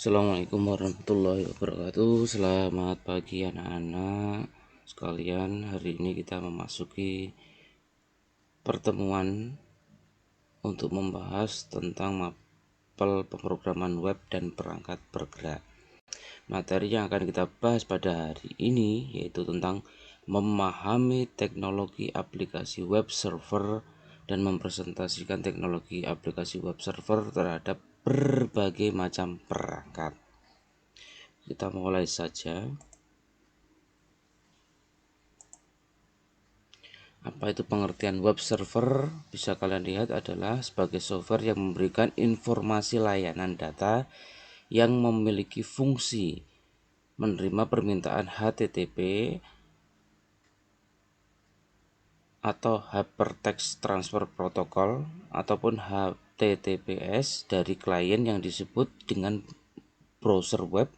Assalamualaikum warahmatullahi wabarakatuh. Selamat pagi anak-anak sekalian. Hari ini kita memasuki pertemuan untuk membahas tentang mapel pemrograman web dan perangkat bergerak. Materi yang akan kita bahas pada hari ini yaitu tentang memahami teknologi aplikasi web server dan mempresentasikan teknologi aplikasi web server terhadap berbagai macam perangkat. Kita mulai saja. Apa itu pengertian web server? Bisa kalian lihat adalah sebagai software yang memberikan informasi layanan data yang memiliki fungsi menerima permintaan HTTP atau Hypertext Transfer Protocol ataupun HTTPS dari klien yang disebut dengan browser web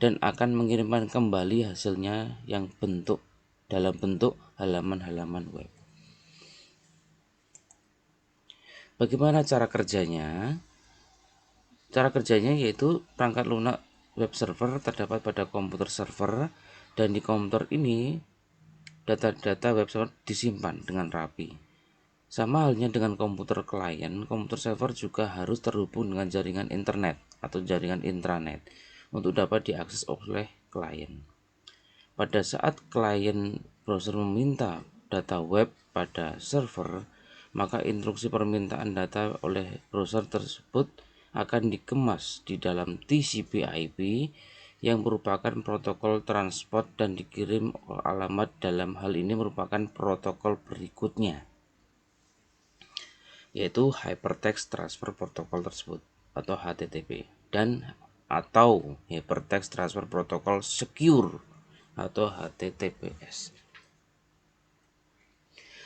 dan akan mengirimkan kembali hasilnya yang dalam bentuk halaman-halaman web. Bagaimana cara kerjanya? Cara kerjanya yaitu perangkat lunak web server terdapat pada komputer server, dan di komputer ini data-data web server disimpan dengan rapi. Sama halnya dengan komputer klien, komputer server juga harus terhubung dengan jaringan internet atau jaringan intranet untuk dapat diakses oleh klien. Pada saat klien browser meminta data web pada server, maka instruksi permintaan data oleh browser tersebut akan dikemas di dalam TCP/IP yang merupakan protokol transport dan dikirim alamat. Dalam hal ini merupakan protokol berikutnya, yaitu Hypertext Transfer Protocol tersebut atau HTTP atau Hypertext Transfer Protocol Secure atau HTTPS.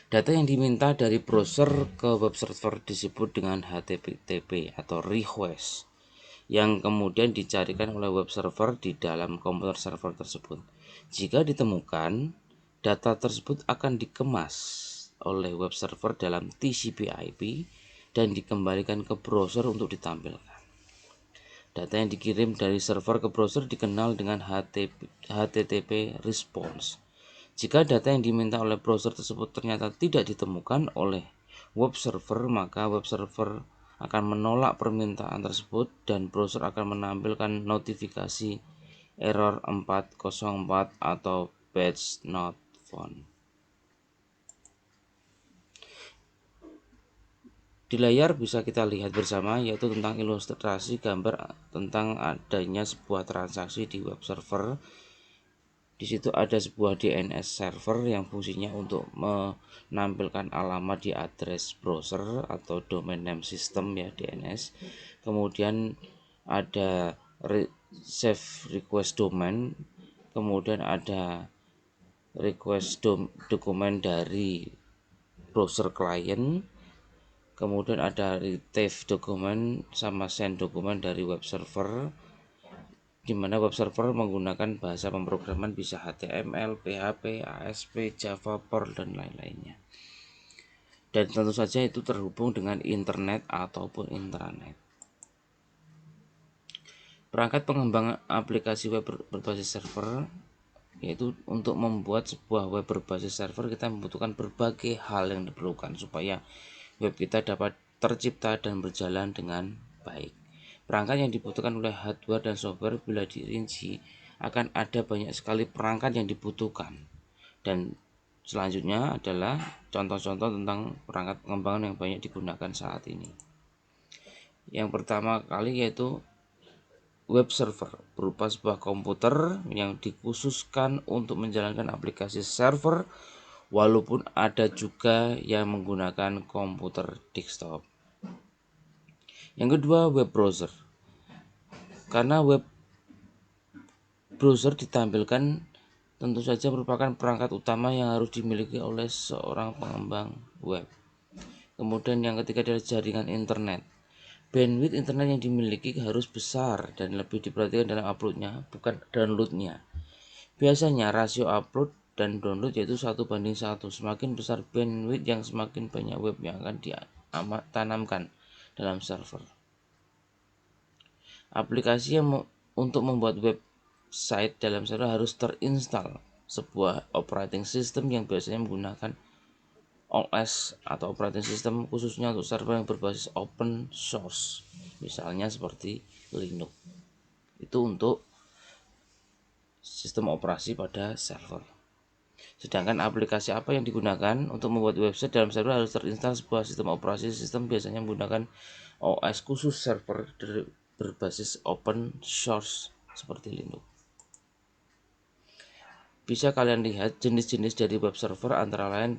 Data yang diminta dari browser ke web server disebut dengan HTTP atau request, yang kemudian dicarikan oleh web server di dalam komputer server tersebut. Jika ditemukan, data tersebut akan dikemas oleh web server dalam TCP/IP dan dikembalikan ke browser untuk ditampilkan. Data yang dikirim dari server ke browser dikenal dengan HTTP response. Jika data yang diminta oleh browser tersebut ternyata tidak ditemukan oleh web server, maka web server akan menolak permintaan tersebut dan browser akan menampilkan notifikasi error 404 atau page not found. Di layar bisa kita lihat bersama yaitu tentang ilustrasi gambar tentang adanya sebuah transaksi di web server. Di situ ada sebuah DNS server yang fungsinya untuk menampilkan alamat di address browser atau domain name system ya, DNS. Kemudian ada save request domain, kemudian ada request dokumen dari browser client, kemudian ada retrieve dokumen sama send dokumen dari web server, di mana web server menggunakan bahasa pemrograman bisa HTML, PHP, ASP, Java, Perl, dan lain-lainnya. Dan tentu saja itu terhubung dengan internet ataupun intranet. Perangkat pengembang aplikasi web berbasis server, yaitu untuk membuat sebuah web berbasis server kita membutuhkan berbagai hal yang diperlukan supaya web kita dapat tercipta dan berjalan dengan baik. Perangkat yang dibutuhkan oleh hardware dan software bila dirinci akan ada banyak sekali perangkat yang dibutuhkan. Dan selanjutnya adalah contoh-contoh tentang perangkat pengembangan yang banyak digunakan saat ini. Yang pertama kali yaitu web server, berupa sebuah komputer yang dikhususkan untuk menjalankan aplikasi server, walaupun ada juga yang menggunakan komputer desktop. Yang kedua, web browser. Karena web browser ditampilkan tentu saja merupakan perangkat utama yang harus dimiliki oleh seorang pengembang web. Kemudian yang ketiga adalah jaringan internet. Bandwidth internet yang dimiliki harus besar dan lebih diperhatikan dalam uploadnya, bukan downloadnya. Biasanya rasio upload dan download yaitu 1:1. Semakin besar bandwidth yang semakin banyak web yang akan ditanamkan dalam server. Aplikasi untuk membuat website dalam server harus terinstall sebuah operating system yang biasanya menggunakan OS atau operating system khususnya untuk server yang berbasis open source, misalnya seperti Linux. Itu untuk sistem operasi pada server. Sedangkan aplikasi apa yang digunakan untuk membuat website dalam server harus terinstall sebuah sistem operasi sistem biasanya menggunakan OS khusus server berbasis open source seperti Linux. Bisa kalian lihat jenis-jenis dari web server antara lain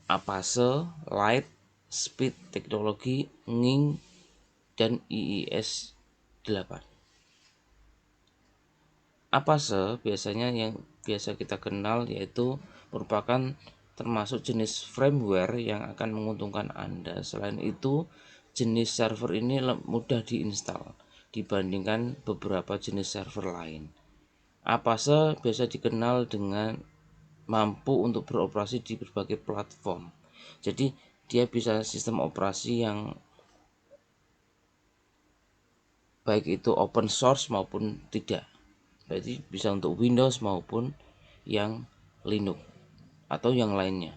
Apache, Light, Speed Teknologi, Nging, dan IIS 8. Apache biasanya yang biasa kita kenal yaitu merupakan termasuk jenis firmware yang akan menguntungkan Anda. Selain itu, jenis server ini mudah diinstal dibandingkan beberapa jenis server lain. Apache biasa dikenal dengan mampu untuk beroperasi di berbagai platform. Jadi dia bisa sistem operasi yang baik itu open source maupun tidak. Berarti bisa untuk Windows maupun yang Linux atau yang lainnya.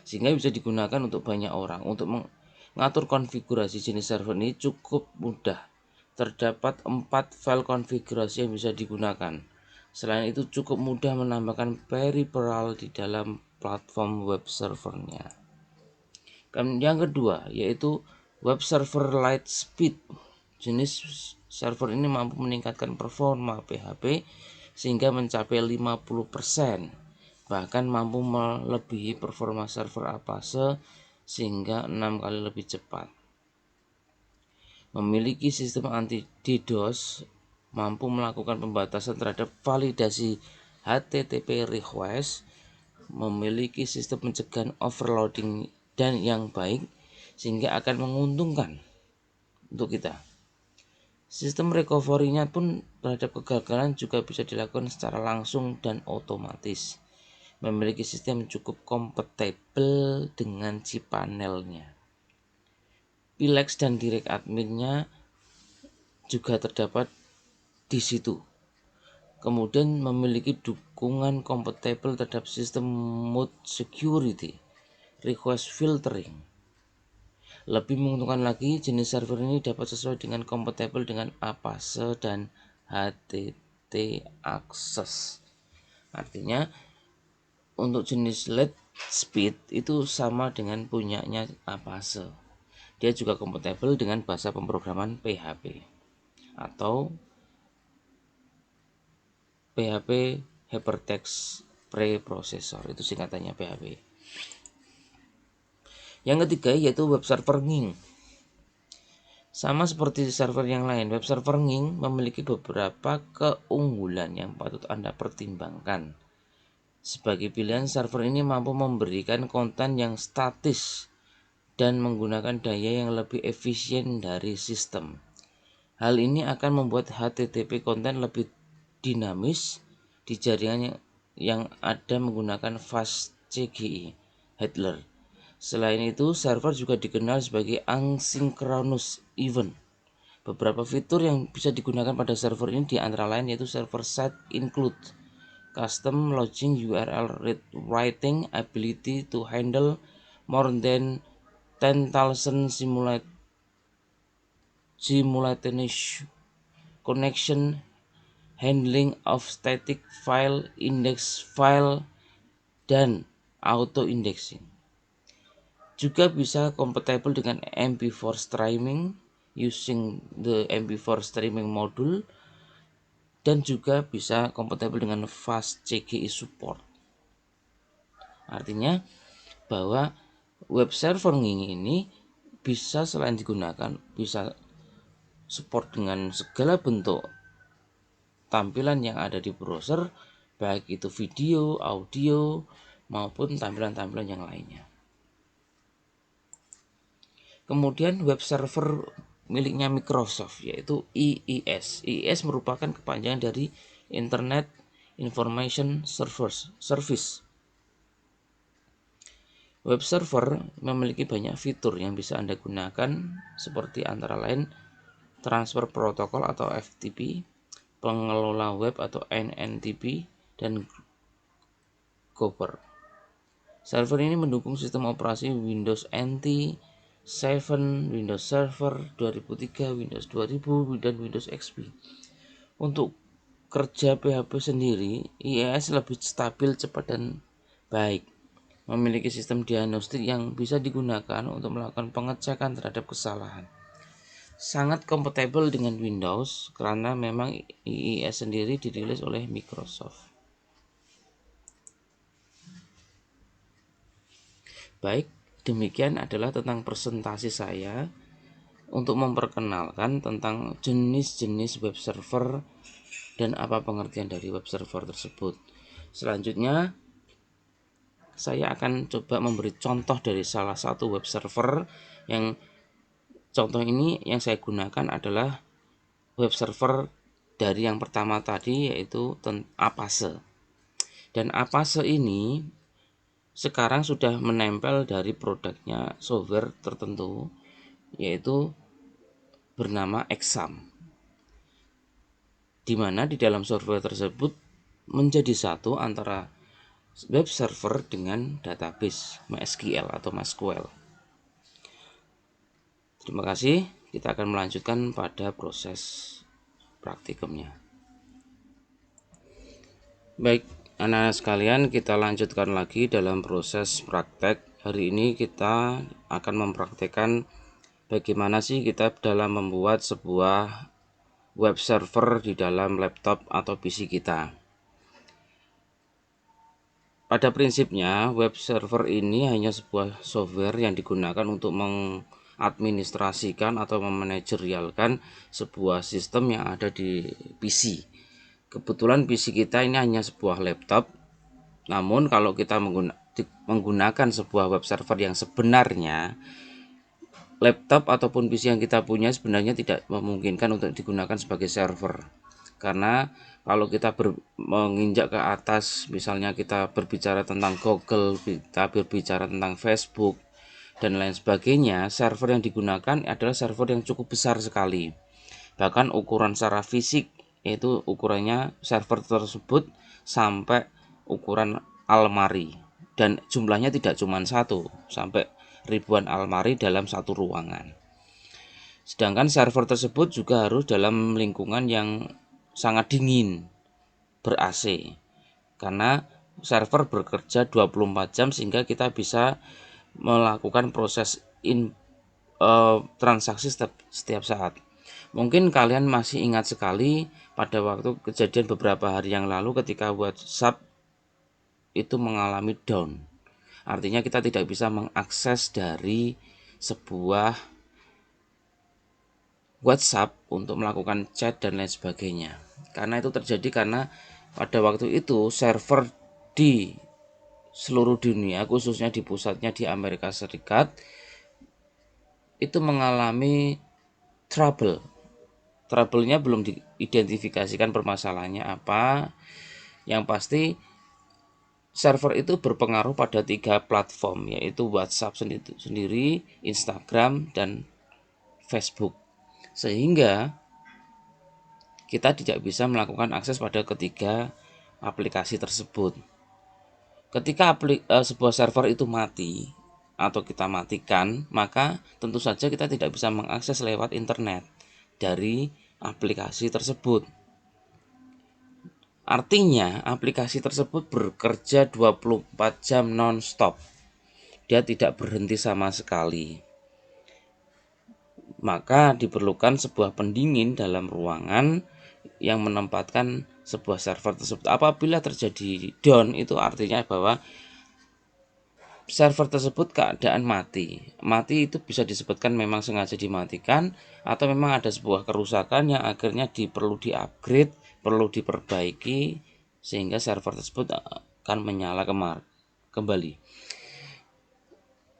Sehingga bisa digunakan untuk banyak orang. Untuk mengatur konfigurasi jenis server ini cukup mudah. Terdapat 4 file konfigurasi yang bisa digunakan. Selain itu cukup mudah menambahkan peripheral di dalam platform web servernya. Yang kedua yaitu web server Lightspeed. Jenis server ini mampu meningkatkan performa PHP sehingga mencapai 50%. Bahkan mampu melebihi performa server Apache sehingga 6 kali lebih cepat. Memiliki sistem anti DDoS, mampu melakukan pembatasan terhadap validasi HTTP request, memiliki sistem pencegahan overloading dan yang baik sehingga akan menguntungkan untuk kita. Sistem recovery-nya pun terhadap kegagalan juga bisa dilakukan secara langsung dan otomatis. Memiliki sistem cukup kompatibel dengan cPanel-nya. Pilex dan Direct Admin-nya juga terdapat di situ. Kemudian memiliki dukungan kompatibel terhadap sistem mode security, request filtering. Lebih menguntungkan lagi, jenis server ini dapat sesuai dengan kompatibel dengan Apache dan HTT Access. Artinya, untuk jenis Lightspeed itu sama dengan punyanya Apache. Dia juga kompatibel dengan bahasa pemrograman PHP atau PHP Hypertext Preprocessor, itu singkatannya PHP. Yang ketiga yaitu web server Nging. Sama seperti server yang lain, web server Nging memiliki beberapa keunggulan yang patut Anda pertimbangkan. Sebagai pilihan, server ini mampu memberikan konten yang statis dan menggunakan daya yang lebih efisien dari sistem. Hal ini akan membuat HTTP konten lebih dinamis di jaringan yang ada menggunakan fast CGI handler. Selain itu, server juga dikenal sebagai asynchronous event. Beberapa fitur yang bisa digunakan pada server ini di antara lain yaitu server side include custom login URL read writing ability to handle more than 10,000 simultaneous connection, handling of static file, index file, dan auto indexing. Juga bisa kompatibel dengan MP4 streaming using the MP4 streaming module, dan juga bisa kompatibel dengan fast CGI support. Artinya bahwa web server Nging ini bisa selain digunakan bisa support dengan segala bentuk tampilan yang ada di browser, baik itu video, audio, maupun tampilan-tampilan yang lainnya. Kemudian web server miliknya Microsoft yaitu IIS. IIS merupakan kepanjangan dari Internet Information Service. Web server memiliki banyak fitur yang bisa Anda gunakan seperti antara lain transfer protokol atau FTP, pengelola web atau NNTP, dan Gopher. Server ini mendukung sistem operasi Windows NT, 7, Windows Server 2003, Windows 2000, dan Windows XP. Untuk kerja PHP sendiri, IIS lebih stabil, cepat, dan baik. Memiliki sistem diagnostik yang bisa digunakan untuk melakukan pengecekan terhadap kesalahan. Sangat kompatibel dengan Windows karena memang IIS sendiri dirilis oleh Microsoft. Baik, demikian adalah tentang presentasi saya untuk memperkenalkan tentang jenis-jenis web server dan apa pengertian dari web server tersebut. Selanjutnya, saya akan coba memberi contoh dari salah satu web server yang contoh ini yang saya gunakan adalah web server dari yang pertama tadi, yaitu Apache. Dan Apache ini sekarang sudah menempel dari produknya software tertentu, yaitu bernama Exam, di mana di dalam software tersebut menjadi satu antara web server dengan database MySQL atau MySQL. Terima kasih. Kita akan melanjutkan pada proses praktikumnya. Baik, anak-anak sekalian, kita lanjutkan lagi dalam proses praktek. Hari ini kita akan mempraktekkan bagaimana sih kita dalam membuat sebuah web server di dalam laptop atau PC kita. Pada prinsipnya, web server ini hanya sebuah software yang digunakan untuk mengadministrasikan atau memanajerialkan sebuah sistem yang ada di PC. Kebetulan PC kita ini hanya sebuah laptop, namun kalau kita menggunakan sebuah web server yang sebenarnya, laptop ataupun PC yang kita punya sebenarnya tidak memungkinkan untuk digunakan sebagai server. Karena kalau kita menginjak ke atas, misalnya kita berbicara tentang Google, kita berbicara tentang Facebook, dan lain sebagainya, server yang digunakan adalah server yang cukup besar sekali. Bahkan ukuran secara fisik, yaitu ukurannya server tersebut sampai ukuran almari. Dan jumlahnya tidak cuma satu, sampai ribuan almari dalam satu ruangan. Sedangkan server tersebut juga harus dalam lingkungan yang sangat dingin, ber-AC, karena server bekerja 24 jam sehingga kita bisa melakukan proses transaksi setiap saat. Mungkin kalian masih ingat sekali pada waktu kejadian beberapa hari yang lalu ketika WhatsApp itu mengalami down. Artinya kita tidak bisa mengakses dari sebuah WhatsApp untuk melakukan chat dan lain sebagainya. Karena itu terjadi karena pada waktu itu server di seluruh dunia, khususnya di pusatnya di Amerika Serikat, itu mengalami trouble. Trouble-nya belum diidentifikasikan permasalahannya apa. Yang pasti server itu berpengaruh pada 3 platform, yaitu WhatsApp sendiri, Instagram, dan Facebook. Sehingga kita tidak bisa melakukan akses pada ketiga aplikasi tersebut. Ketika sebuah server itu mati atau kita matikan, maka tentu saja kita tidak bisa mengakses lewat internet dari aplikasi tersebut. Artinya aplikasi tersebut bekerja 24 jam non-stop. Dia tidak berhenti sama sekali. Maka diperlukan sebuah pendingin dalam ruangan yang menempatkan sebuah server tersebut. Apabila terjadi down, itu artinya bahwa server tersebut keadaan mati. Mati itu bisa disebutkan memang sengaja dimatikan atau memang ada sebuah kerusakan yang akhirnya perlu di-upgrade, perlu diperbaiki sehingga server tersebut akan menyala kembali.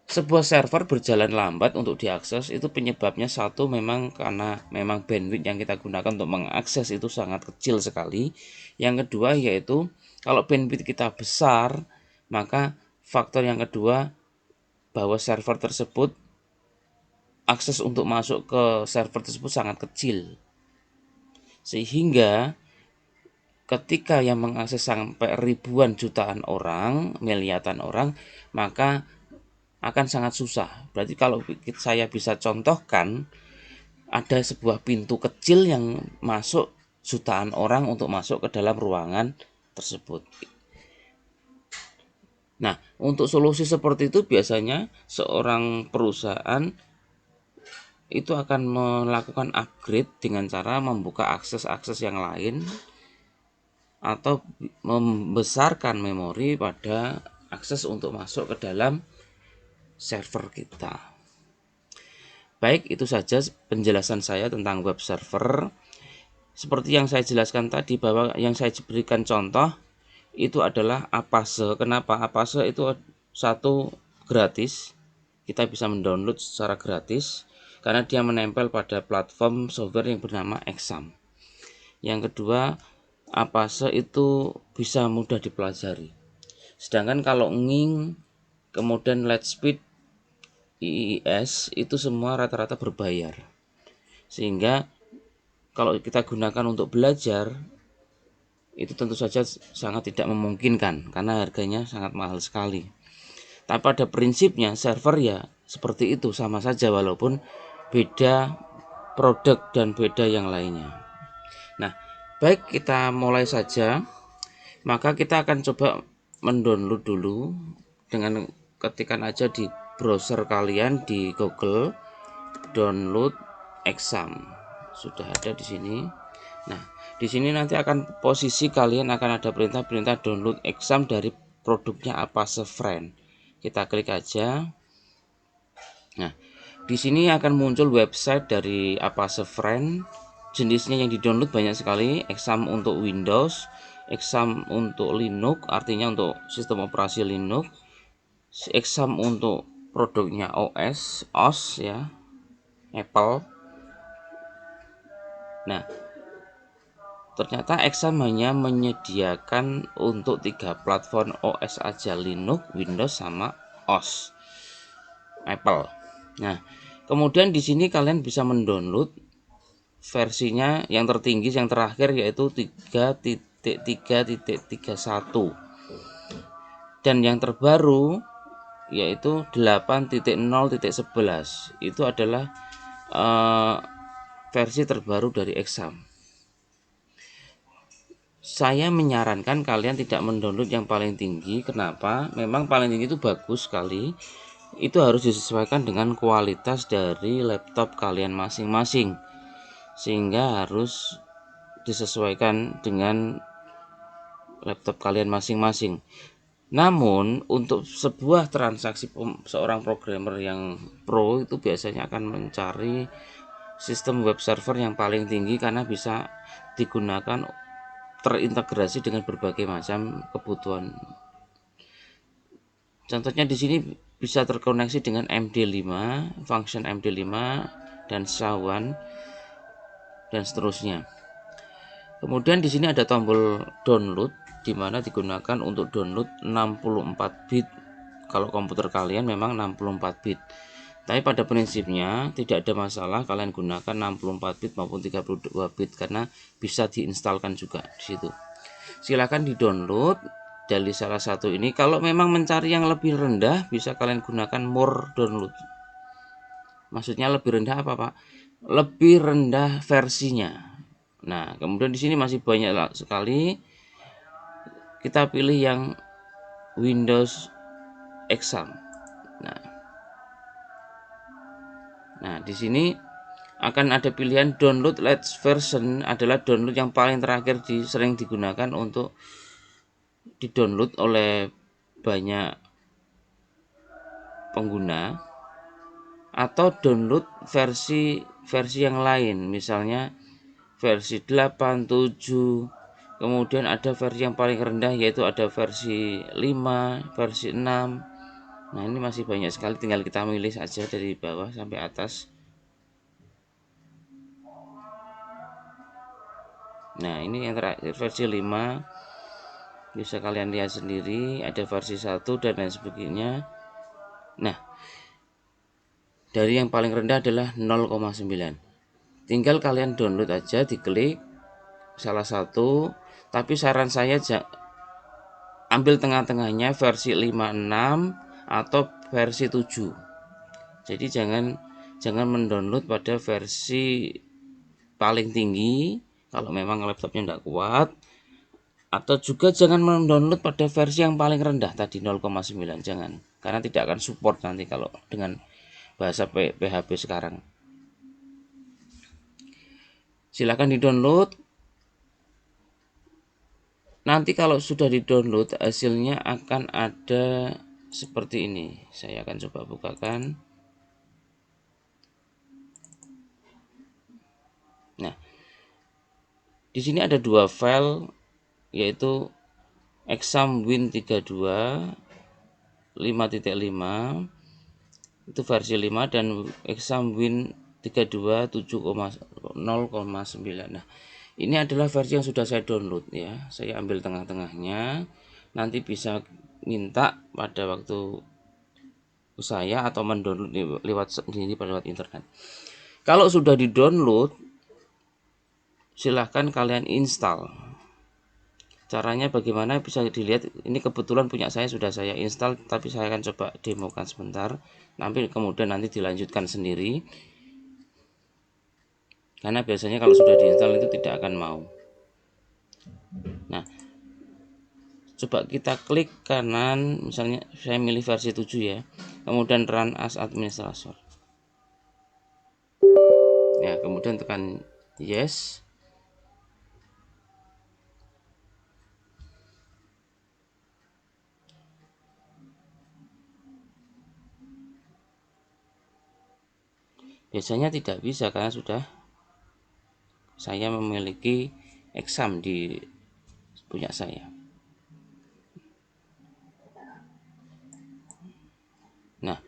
Sebuah server berjalan lambat untuk diakses itu penyebabnya satu memang karena memang bandwidth yang kita gunakan untuk mengakses itu sangat kecil sekali. Yang kedua yaitu kalau bandwidth kita besar, maka faktor yang kedua bahwa server tersebut akses untuk masuk ke server tersebut sangat kecil, sehingga ketika yang mengakses sampai ribuan jutaan orang, miliaran orang, maka akan sangat susah. Berarti kalau saya bisa contohkan, ada sebuah pintu kecil yang masuk jutaan orang untuk masuk ke dalam ruangan tersebut. Nah, untuk solusi seperti itu biasanya seorang perusahaan itu akan melakukan upgrade dengan cara membuka akses-akses yang lain atau membesarkan memori pada akses untuk masuk ke dalam server kita. Baik, itu saja penjelasan saya tentang web server. Seperti yang saya jelaskan tadi, bahwa yang saya berikan contoh itu adalah Apache. Kenapa? Apache itu satu, gratis. Kita bisa mendownload secara gratis karena dia menempel pada platform software yang bernama Exam. Yang kedua, Apache itu bisa mudah dipelajari. Sedangkan kalau Nging, kemudian Lightspeed, IIS itu semua rata-rata berbayar. Sehingga kalau kita gunakan untuk belajar itu tentu saja sangat tidak memungkinkan karena harganya sangat mahal sekali. Tapi pada prinsipnya server ya seperti itu, sama saja walaupun beda produk dan beda yang lainnya. Nah, baik, kita mulai saja. Maka kita akan coba mendownload dulu dengan ketikan aja di browser kalian di Google, download Exam. Sudah ada di sini. Nah, di sini nanti akan posisi kalian akan ada perintah-perintah download Exam dari produknya Apache Friend. Kita klik aja. Nah, di sini akan muncul website dari Apache Friend. Jenisnya yang di-download banyak sekali. Exam untuk Windows, Exam untuk Linux, artinya untuk sistem operasi Linux. Exam untuk produknya OS ya, Apple. Nah, ternyata Exam hanya menyediakan untuk 3 platform OS aja, Linux, Windows, sama OS Apple. Nah, kemudian di sini kalian bisa mendownload versinya yang tertinggi, yang terakhir, yaitu 3.3.31 dan yang terbaru yaitu 8.0.11. Itu adalah versi terbaru dari Exam. Saya menyarankan kalian tidak mendownload yang paling tinggi. Kenapa? Memang paling tinggi itu bagus sekali. Itu harus disesuaikan dengan kualitas dari laptop kalian masing-masing, sehingga harus disesuaikan dengan laptop kalian masing-masing. Namun untuk sebuah transaksi seorang programmer yang pro itu biasanya akan mencari sistem web server yang paling tinggi karena bisa digunakan terintegrasi dengan berbagai macam kebutuhan. Contohnya di sini bisa terkoneksi dengan MD5, function MD5 dan SHA-1 dan seterusnya. Kemudian di sini ada tombol download di mana digunakan untuk download 64 bit. Kalau komputer kalian memang 64 bit. Tapi pada prinsipnya tidak ada masalah kalian gunakan 64 bit maupun 32 bit karena bisa diinstalkan juga di situ. Silakan di-download dari salah satu ini. Kalau memang mencari yang lebih rendah bisa kalian gunakan more download. Maksudnya lebih rendah apa, Pak? Lebih rendah versinya. Nah, kemudian di sini masih banyak sekali. Kita pilih yang Windows Exam. Nah, di sini akan ada pilihan download latest version, adalah download yang paling terakhir sering digunakan untuk di-download oleh banyak pengguna, atau download versi yang lain, misalnya versi 8, 7, kemudian ada versi yang paling rendah yaitu ada versi 5, versi 6. Nah, ini masih banyak sekali, tinggal kita milih saja dari bawah sampai atas. Nah, ini yang terakhir versi 5. Bisa kalian lihat sendiri, ada versi 1 dan lain sebagainya. Nah, Dari yang paling rendah adalah 0,9. Tinggal kalian download aja, diklik salah satu, tapi saran saya ambil tengah-tengahnya versi 56 atau versi 7. Jadi jangan mendownload pada versi paling tinggi kalau memang laptopnya tidak kuat, atau juga jangan mendownload pada versi yang paling rendah tadi 0,9, jangan, karena tidak akan support nanti kalau dengan bahasa PHP sekarang. Silahkan di-download. Nanti kalau sudah di-download hasilnya akan ada seperti ini. Saya akan coba bukakan. Nah, di sini ada dua file, yaitu examwin32 5.5 itu versi 5 dan examwin32 7,0,9. Nah, ini adalah versi yang sudah saya download ya. Saya ambil tengah-tengahnya. Nanti bisa minta pada waktu saya atau mendownload lewat sendiri pada lewat internet. Kalau sudah di-download, silahkan kalian install. Caranya bagaimana bisa dilihat. Ini kebetulan punya saya sudah saya install, tapi saya akan coba demokan sebentar. Kemudian nanti dilanjutkan sendiri. Karena biasanya kalau sudah diinstal itu tidak akan mau. Nah, coba kita klik kanan, misalnya saya milih versi 7 ya. Kemudian run as administrator. Ya, kemudian tekan yes. Biasanya tidak bisa karena sudah saya memiliki exam di punya saya. Nah,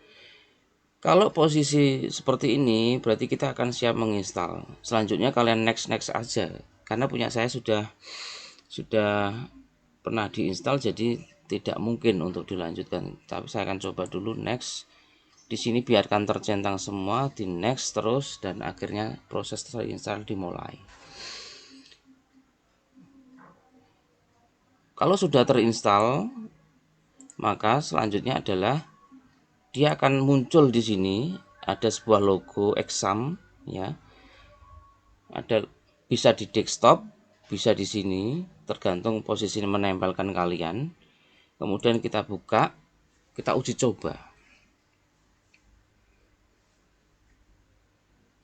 kalau posisi seperti ini berarti kita akan siap menginstal. Selanjutnya kalian next aja. Karena punya saya sudah pernah diinstal, jadi tidak mungkin untuk dilanjutkan. Tapi saya akan coba dulu next. Di sini biarkan tercentang semua, di next terus, dan akhirnya proses terinstall dimulai. Kalau sudah terinstall, maka selanjutnya adalah dia akan muncul di sini ada sebuah logo exam ya. Bisa di desktop, bisa di sini, tergantung posisi menempelkan kalian. Kemudian kita buka, kita uji coba.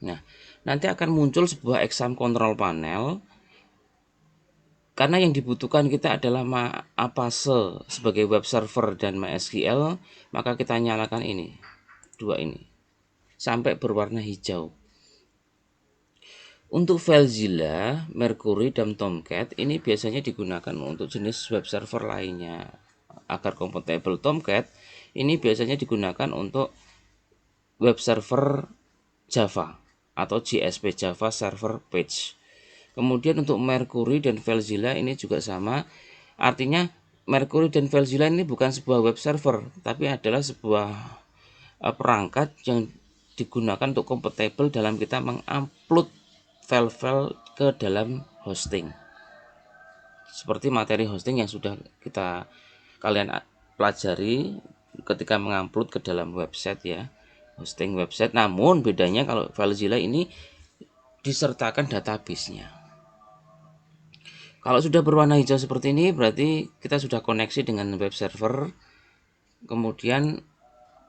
Nah, nanti akan muncul sebuah exam control panel. Karena yang dibutuhkan kita adalah Apase sebagai web server dan MySQL, maka kita nyalakan ini, dua ini, sampai berwarna hijau. Untuk FileZilla, Mercury, dan Tomcat ini biasanya digunakan untuk jenis web server lainnya. Agar kompatibel Tomcat, ini biasanya digunakan untuk web server Java atau JSP Java Server Page. Kemudian untuk Mercury dan FileZilla ini juga sama. Artinya Mercury dan FileZilla ini bukan sebuah web server, tapi adalah sebuah perangkat yang digunakan untuk kompatibel dalam kita mengupload file-file ke dalam hosting. Seperti materi hosting yang sudah kalian pelajari ketika mengupload ke dalam website ya, hosting website. Namun bedanya kalau FileZilla ini disertakan database-nya. Kalau sudah berwarna hijau seperti ini berarti kita sudah koneksi dengan web server. Kemudian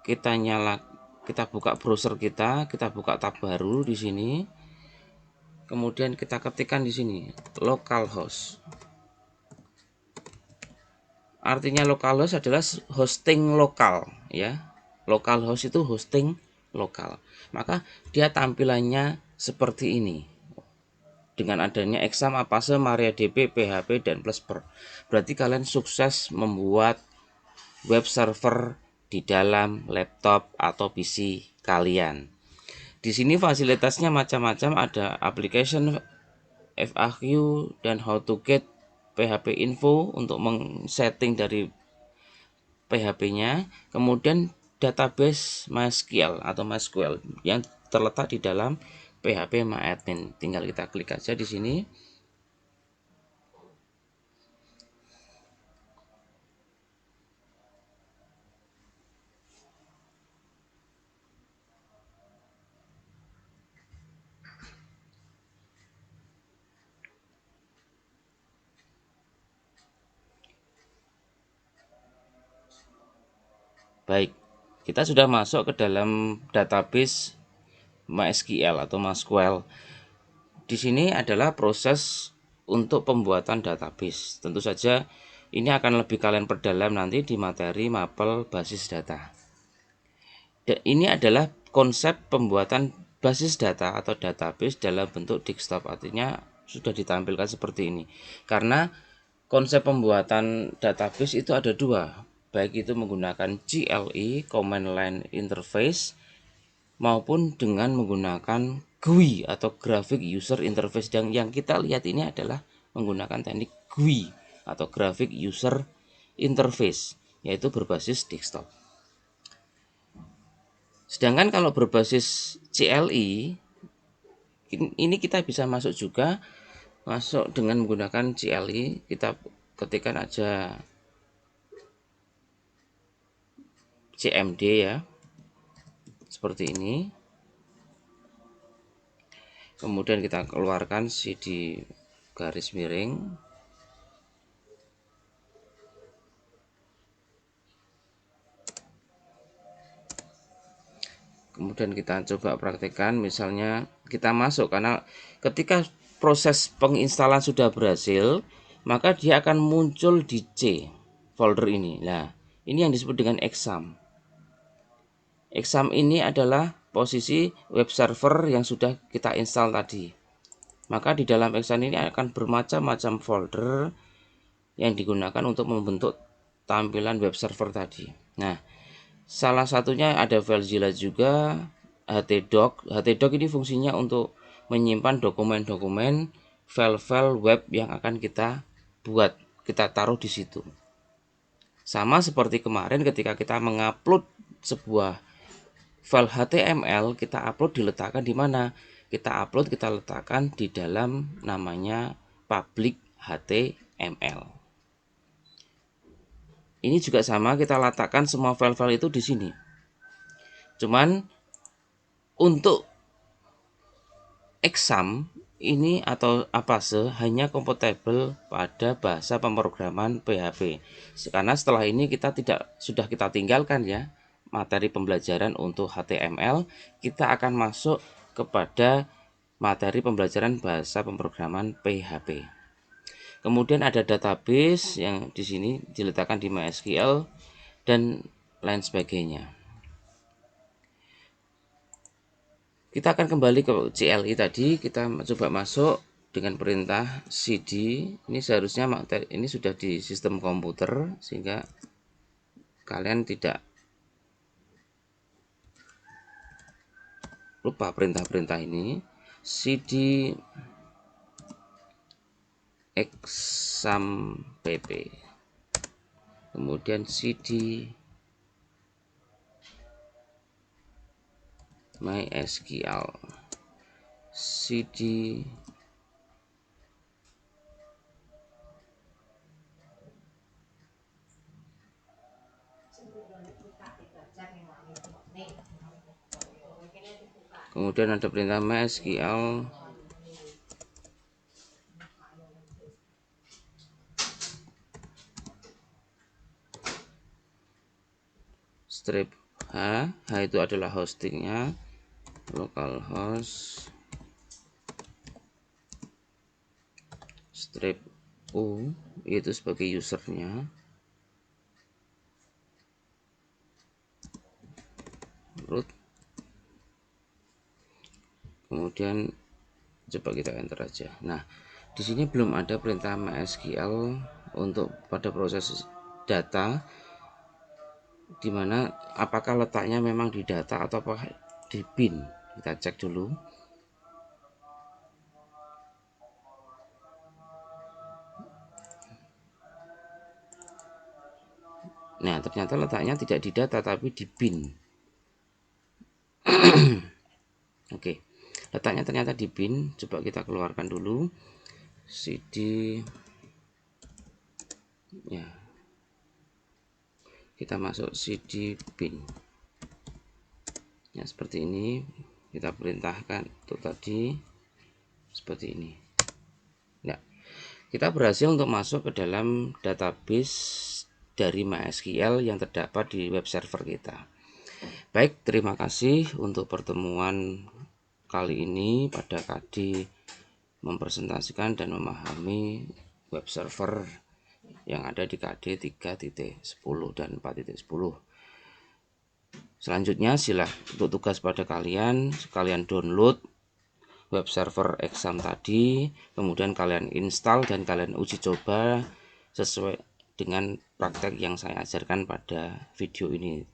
kita buka browser kita buka tab baru di sini. Kemudian kita ketikkan di sini localhost. Artinya localhost adalah hosting lokal ya. Localhost itu hosting lokal. Maka dia tampilannya seperti ini. Dengan adanya exam, Apase, MariaDB, PHP, dan Plusper. Berarti kalian sukses membuat web server di dalam laptop atau PC kalian. Di sini fasilitasnya macam-macam, ada application, FAQ, dan how to get PHP info untuk men-setting dari PHP-nya. Kemudian database MySQL atau MySQL yang terletak di dalam PHP MyAdmin. Tinggal kita klik aja di sini. Baik, kita sudah masuk ke dalam database MySQL atau MySQL. Di sini adalah proses untuk pembuatan database. Tentu saja ini akan lebih kalian perdalam nanti di materi mapel basis data. Dan ini adalah konsep pembuatan basis data atau database dalam bentuk desktop, artinya sudah ditampilkan seperti ini. Karena konsep pembuatan database itu ada dua, baik itu menggunakan CLI (Command Line Interface) maupun dengan menggunakan GUI atau Graphic User Interface. Dan yang kita lihat ini adalah menggunakan teknik GUI atau Graphic User Interface, yaitu berbasis desktop. Sedangkan kalau berbasis CLI, ini kita bisa masuk juga, masuk dengan menggunakan CLI. Kita ketikkan aja CMD ya, seperti ini. Kemudian kita keluarkan CD garis miring. Kemudian kita coba praktekkan, misalnya kita masuk, karena ketika proses penginstalan sudah berhasil, maka dia akan muncul di C folder ini. Nah, ini yang disebut dengan exam. Exam ini adalah posisi web server yang sudah kita install tadi. Maka di dalam exam ini akan bermacam-macam folder yang digunakan untuk membentuk tampilan web server tadi. Nah, salah satunya ada FileZilla juga, htdoc. Htdoc ini fungsinya untuk menyimpan dokumen-dokumen, file-file web yang akan kita buat, kita taruh di situ. Sama seperti kemarin ketika kita mengupload sebuah file HTML, kita upload diletakkan di mana? Kita upload, kita letakkan di dalam namanya public HTML. Ini juga sama, kita letakkan semua file-file itu di sini. Cuman untuk exam ini atau Apase hanya kompatibel pada bahasa pemrograman PHP. Karena setelah ini sudah kita tinggalkan ya materi pembelajaran untuk HTML, kita akan masuk kepada materi pembelajaran bahasa pemrograman PHP. Kemudian ada database yang di sini diletakkan di MySQL dan lain sebagainya. Kita akan kembali ke CLI tadi, kita coba masuk dengan perintah cd. Ini seharusnya materi ini sudah di sistem komputer sehingga kalian tidak lupa perintah-perintah ini. Cd exam pp, kemudian cd MySQL, cd kemudian ada perintah MySQL strip H itu adalah hostingnya, localhost strip U itu sebagai usernya, root. Kemudian coba kita enter aja. Nah, di sini belum ada perintah MySQL untuk pada proses data, dimana apakah letaknya memang di data atau apa di bin. Kita cek dulu. Nah, ternyata letaknya tidak di data tapi di bin. Oke, letaknya ternyata di bin. Coba kita keluarkan dulu cd ya, kita masuk cd bin ya, seperti ini. Kita perintahkan untuk tadi seperti ini. Nah, kita berhasil untuk masuk ke dalam database dari MySQL yang terdapat di web server kita. Baik, terima kasih untuk pertemuan kali ini. Pada KD mempresentasikan dan memahami web server yang ada di KD 3.10 dan 4.10. Selanjutnya untuk tugas pada kalian download web server exam tadi, kemudian kalian install dan kalian uji coba sesuai dengan praktek yang saya ajarkan pada video ini.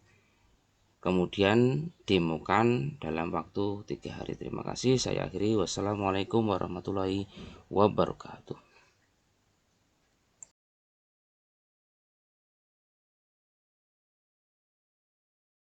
Kemudian demokan dalam waktu 3 hari. Terima kasih. Saya akhiri. Wassalamualaikum warahmatullahi wabarakatuh.